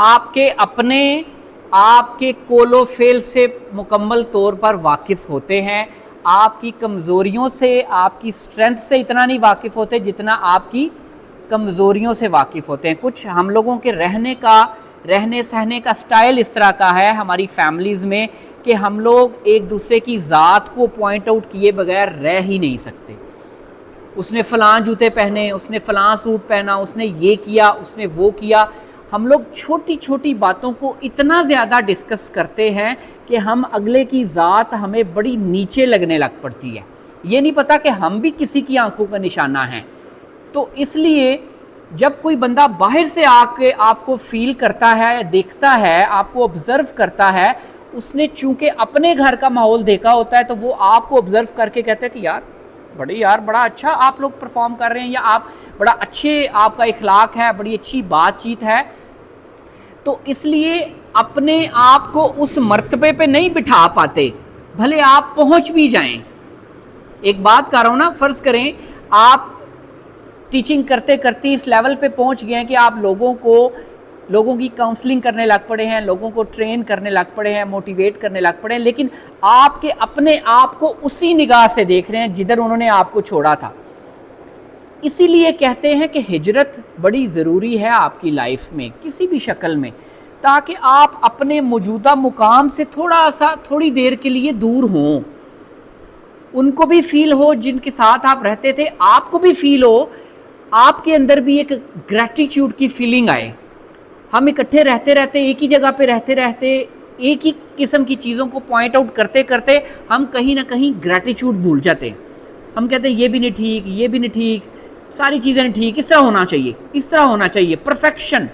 آپ کے اپنے آپ کے کول و فعل سے مکمل طور پر واقف ہوتے ہیں، آپ کی کمزوریوں سے، آپ کی سٹرینتھ سے اتنا نہیں واقف ہوتے جتنا آپ کی کمزوریوں سے واقف ہوتے ہیں۔ کچھ ہم لوگوں کے رہنے سہنے کا سٹائل اس طرح کا ہے ہماری فیملیز میں کہ ہم لوگ ایک دوسرے کی ذات کو پوائنٹ آؤٹ کیے بغیر رہ ہی نہیں سکتے۔ اس نے فلاں جوتے پہنے، اس نے فلاں سوٹ پہنا، اس نے یہ کیا، اس نے وہ کیا۔ ہم لوگ چھوٹی چھوٹی باتوں کو اتنا زیادہ ڈسکس کرتے ہیں کہ ہم اگلے کی ذات ہمیں بڑی نیچے لگنے لگ پڑتی ہے، یہ نہیں پتا کہ ہم بھی کسی کی آنکھوں کا نشانہ ہیں۔ تو اس لیے جب کوئی بندہ باہر سے آ کے آپ کو فیل کرتا ہے، دیکھتا ہے، آپ کو آبزرو کرتا ہے، اس نے چونکہ اپنے گھر کا ماحول دیکھا ہوتا ہے تو وہ آپ کو آبزرو کر کے کہتے ہیں کہ یار بڑا اچھا آپ لوگ پرفارم کر رہے ہیں، یا آپ بڑا اچھے آپ کا اخلاق ہے، بڑی اچھی بات چیت ہے۔ تو اس لیے اپنے آپ کو اس مرتبے پہ نہیں بٹھا پاتے بھلے آپ پہنچ بھی جائیں۔ ایک بات کر رہا ہوں نا، فرض کریں آپ ٹیچنگ کرتے کرتے اس لیول پہ پہنچ گئے ہیں کہ آپ لوگوں کی کاؤنسلنگ کرنے لگ پڑے ہیں، لوگوں کو ٹرین کرنے لگ پڑے ہیں، موٹیویٹ کرنے لگ پڑے ہیں، لیکن آپ کے اپنے آپ کو اسی نگاہ سے دیکھ رہے ہیں جدھر انہوں نے آپ کو چھوڑا تھا۔ اسی لیے کہتے ہیں کہ ہجرت بڑی ضروری ہے آپ کی لائف میں کسی بھی شکل میں، تاکہ آپ اپنے موجودہ مقام سے تھوڑی دیر کے لیے دور ہوں، ان کو بھی فیل ہو جن کے ساتھ آپ رہتے تھے، آپ کو بھی فیل ہو، آپ کے اندر بھی ایک گریٹیٹیوڈ کی فیلنگ آئے۔ ہم اکٹھے رہتے ایک ہی جگہ پہ رہتے ایک ہی قسم کی چیزوں کو پوائنٹ آؤٹ کرتے کرتے ہم کہیں نہ کہیں گریٹیٹیوڈ بھول جاتے ہیں۔ ہم کہتے ہیں یہ بھی نہیں ٹھیک، یہ بھی نہیں ٹھیک، ساری چیزیں نہیں ٹھیک، اس طرح ہونا چاہیے، پرفیکشن۔